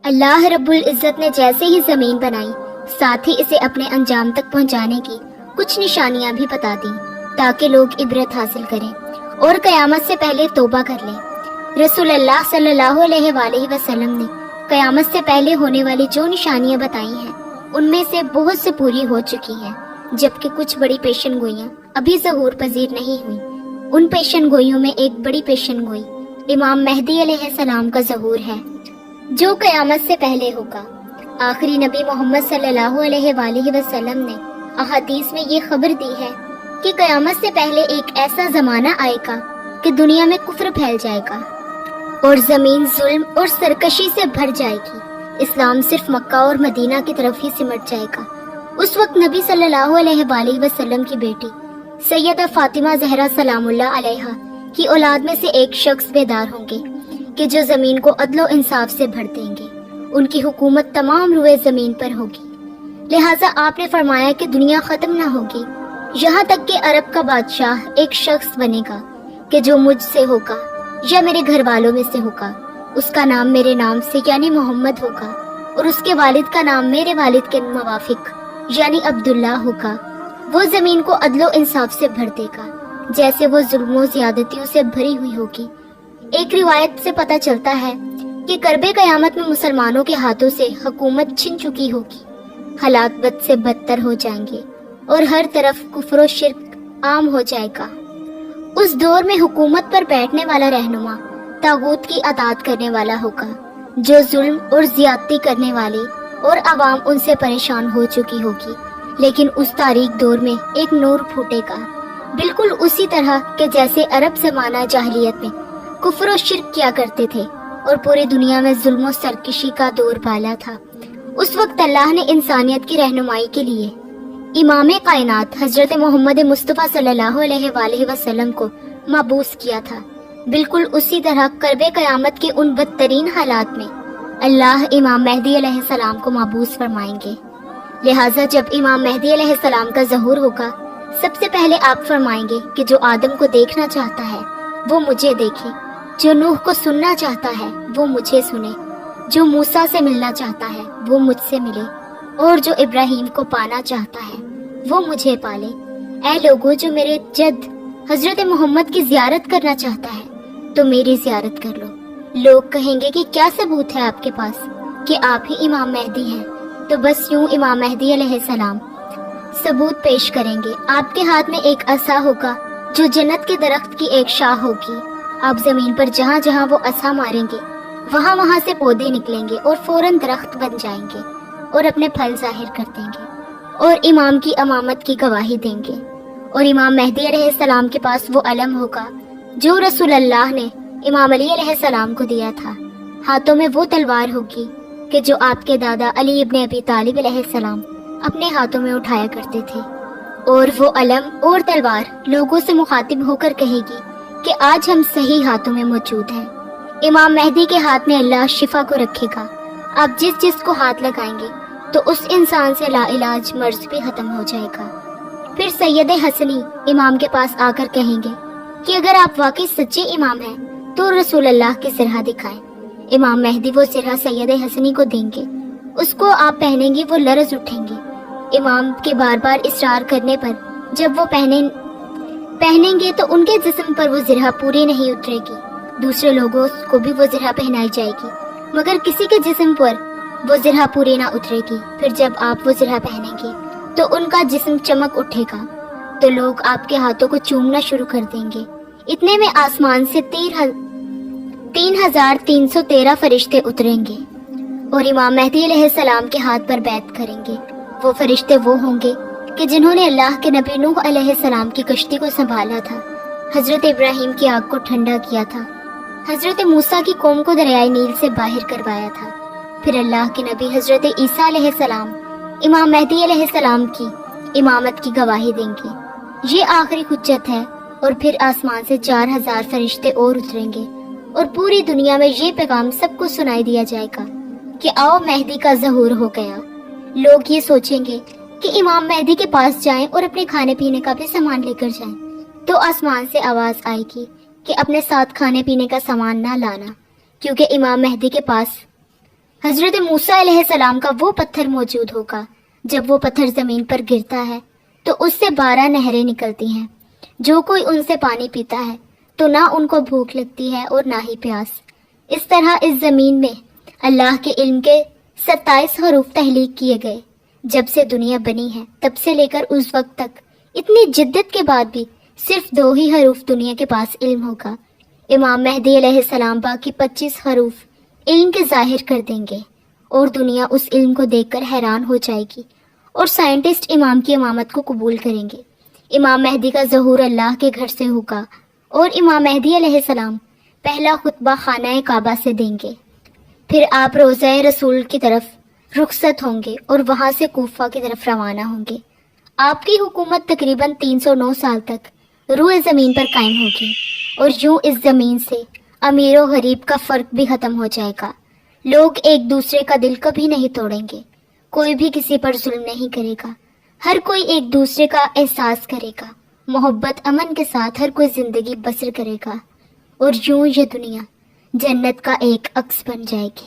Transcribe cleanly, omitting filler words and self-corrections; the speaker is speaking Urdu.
اللہ رب العزت نے جیسے ہی زمین بنائی ساتھ ہی اسے اپنے انجام تک پہنچانے کی کچھ نشانیاں بھی بتا دیں تاکہ لوگ عبرت حاصل کریں اور قیامت سے پہلے توبہ کر لیں۔ رسول اللہ صلی اللہ علیہ وآلہ وسلم نے قیامت سے پہلے ہونے والی جو نشانیاں بتائی ہیں ان میں سے بہت سے پوری ہو چکی ہیں، جبکہ کچھ بڑی پیشن گوئیاں ابھی ظہور پذیر نہیں ہوئیں۔ ان پیشن گوئیوں میں ایک بڑی پیشن گوئی امام مہدی علیہ السلام کا ظہور ہے جو قیامت سے پہلے ہوگا۔ آخری نبی محمد صلی اللہ علیہ وآلہ وسلم نے احادیث میں یہ خبر دی ہے کہ قیامت سے پہلے ایک ایسا زمانہ آئے گا کہ دنیا میں کفر پھیل جائے گا اور زمین ظلم اور سرکشی سے بھر جائے گی۔ اسلام صرف مکہ اور مدینہ کی طرف ہی سمٹ جائے گا۔ اس وقت نبی صلی اللہ علیہ وآلہ وسلم کی بیٹی سیدہ فاطمہ زہرا سلام اللہ علیہا کی اولاد میں سے ایک شخص بیدار ہوں گے کہ جو زمین کو عدل و انصاف سے بھر دیں گے۔ ان کی حکومت تمام روئے زمین پر ہوگی، لہٰذا آپ نے فرمایا کہ دنیا ختم نہ ہوگی یہاں تک کہ عرب کا بادشاہ ایک شخص بنے گا کہ جو مجھ سے ہوگا یا میرے گھر والوں میں سے ہوگا۔ اس کا نام میرے نام سے یعنی محمد ہوگا اور اس کے والد کا نام میرے والد کے موافق یعنی عبداللہ ہوگا۔ وہ زمین کو عدل و انصاف سے بھر دے گا جیسے وہ ظلم و زیادتیوں سے بھری ہوئی ہوگی۔ ایک روایت سے پتہ چلتا ہے کہ قرب قیامت میں مسلمانوں کے ہاتھوں سے حکومت چھن چکی ہوگی، حالات بد سے بدتر ہو جائیں گے اور ہر طرف کفر و شرک عام ہو جائے گا۔ اس دور میں حکومت پر بیٹھنے والا رہنما طاغوت کی اطاعت کرنے والا ہوگا جو ظلم اور زیادتی کرنے والے اور عوام ان سے پریشان ہو چکی ہوگی، لیکن اس تاریک دور میں ایک نور پھوٹے گا، بالکل اسی طرح کہ جیسے عرب زمانہ جاہلیت میں کفر و شرک کیا کرتے تھے اور پوری دنیا میں ظلم و سرکشی کا دور بالا تھا۔ اس وقت اللہ نے انسانیت کی رہنمائی کے لیے امام کائنات حضرت محمد مصطفیٰ صلی اللہ علیہ وآلہ وسلم کو مبعوث کیا تھا۔ بالکل اسی طرح قرب قیامت کے ان بدترین حالات میں اللہ امام مہدی علیہ السلام کو مبعوث فرمائیں گے۔ لہٰذا جب امام مہدی علیہ السلام کا ظہور ہوگا، سب سے پہلے آپ فرمائیں گے کہ جو آدم کو دیکھنا چاہتا ہے وہ مجھے دیکھے، جو نوح کو سننا چاہتا ہے وہ مجھے سنے، جو موسیٰ سے ملنا چاہتا ہے وہ مجھ سے ملے، اور جو ابراہیم کو پانا چاہتا ہے وہ مجھے پالے۔ اے لوگو، جو میرے جد حضرت محمد کی زیارت کرنا چاہتا ہے تو میری زیارت کر لو۔ لوگ کہیں گے کہ کیا ثبوت ہے آپ کے پاس کہ آپ ہی امام مہدی ہیں؟ تو بس یوں امام مہدی علیہ السلام ثبوت پیش کریں گے۔ آپ کے ہاتھ میں ایک عصا ہوگا جو جنت کے درخت کی ایک شاخ ہوگی۔ آپ زمین پر جہاں جہاں وہ عصا ماریں گے وہاں وہاں سے پودے نکلیں گے اور فوراً درخت بن جائیں گے اور اپنے پھل ظاہر کر دیں گے اور امام کی امامت کی گواہی دیں گے۔ اور امام مہدی علیہ السلام کے پاس وہ علم ہوگا جو رسول اللہ نے امام علی علیہ السلام کو دیا تھا۔ ہاتھوں میں وہ تلوار ہوگی کہ جو آپ کے دادا علی ابن ابی طالب علیہ السلام اپنے ہاتھوں میں اٹھایا کرتے تھے، اور وہ علم اور تلوار لوگوں سے مخاطب ہو کر کہے گی کہ آج ہم صحیح ہاتھوں میں موجود ہیں۔ امام مہدی کے ہاتھ میں اللہ شفا کو رکھے گا۔ آپ جس جس کو ہاتھ لگائیں گے تو اس انسان سے لا علاج مرض بھی ختم ہو جائے گا۔ پھر سید حسنی امام کے پاس آ کر کہیں گے کہ اگر آپ واقعی سچے امام ہیں تو رسول اللہ کی سرہ دکھائیں۔ امام مہدی وہ سرہ سید حسنی کو دیں گے، اس کو آپ پہنیں گے، وہ لرز اٹھیں گے۔ امام کے بار بار اصرار کرنے پر جب وہ پہنیں گے تو ان کے جسم پر وہ زرہ پوری نہیں اترے گی، دوسرے لوگوں کو بھی وہ زرہ پہنائی جائے گی، مگر کسی کے جسم پر وہ زرہ پوری نہ اترے گی۔ پھر جب آپ وہ زرہ پہنیں گے تو ان کا جسم چمک اٹھے گا تو لوگ آپ کے ہاتھوں کو چومنا شروع کر دیں گے۔ اتنے میں آسمان سے 3313 فرشتے اتریں گے اور امام مہدی علیہ السلام کے ہاتھ پر بیعت کریں گے۔ وہ فرشتے وہ ہوں گے کہ جنہوں نے اللہ کے نبی نوح علیہ السلام کی کشتی کو سنبھالا تھا، حضرت ابراہیم کی آگ کو ٹھنڈا کیا تھا، حضرت موسیٰ کی قوم کو دریائے نیل سے باہر کروایا تھا۔ پھر اللہ کے نبی حضرت عیسیٰ علیہ السلام امام مہدی علیہ السلام کی امامت کی گواہی دیں گے۔ یہ آخری حجت ہے۔ اور پھر آسمان سے 4000 فرشتے اور اتریں گے اور پوری دنیا میں یہ پیغام سب کو سنائی دیا جائے گا کہ آؤ مہدی کا ظہور ہو گیا۔ لوگ یہ سوچیں گے کہ امام مہدی کے پاس جائیں اور اپنے کھانے پینے کا بھی سامان لے کر جائیں، تو آسمان سے آواز آئے گی کہ اپنے ساتھ کھانے پینے کا سامان نہ لانا، کیونکہ امام مہدی کے پاس حضرت موسیٰ علیہ السلام کا وہ پتھر موجود ہوگا، جب وہ پتھر زمین پر گرتا ہے تو اس سے 12 نہریں نکلتی ہیں۔ جو کوئی ان سے پانی پیتا ہے تو نہ ان کو بھوک لگتی ہے اور نہ ہی پیاس۔ اس طرح اس زمین میں اللہ کے علم کے 27 حروف تحلیق کیے گئے۔ جب سے دنیا بنی ہے تب سے لے کر اس وقت تک اتنی جدت کے بعد بھی صرف 2 ہی حروف دنیا کے پاس علم ہوگا۔ امام مہدی علیہ السلام باقی 25 حروف علم کے ظاہر کر دیں گے اور دنیا اس علم کو دیکھ کر حیران ہو جائے گی اور سائنٹسٹ امام کی امامت کو قبول کریں گے۔ امام مہدی کا ظہور اللہ کے گھر سے ہوگا اور امام مہدی علیہ السلام پہلا خطبہ خانہ کعبہ سے دیں گے۔ پھر آپ روضہ رسول کی طرف رخصت ہوں گے اور وہاں سے کوفہ کی طرف روانہ ہوں گے۔ آپ کی حکومت تقریباً 309 سال تک روئے زمین پر قائم ہوگی، اور یوں اس زمین سے امیر و غریب کا فرق بھی ختم ہو جائے گا۔ لوگ ایک دوسرے کا دل کبھی نہیں توڑیں گے، کوئی بھی کسی پر ظلم نہیں کرے گا، ہر کوئی ایک دوسرے کا احساس کرے گا، محبت امن کے ساتھ ہر کوئی زندگی بسر کرے گا، اور یوں یہ دنیا جنت کا ایک عکس بن جائے گی۔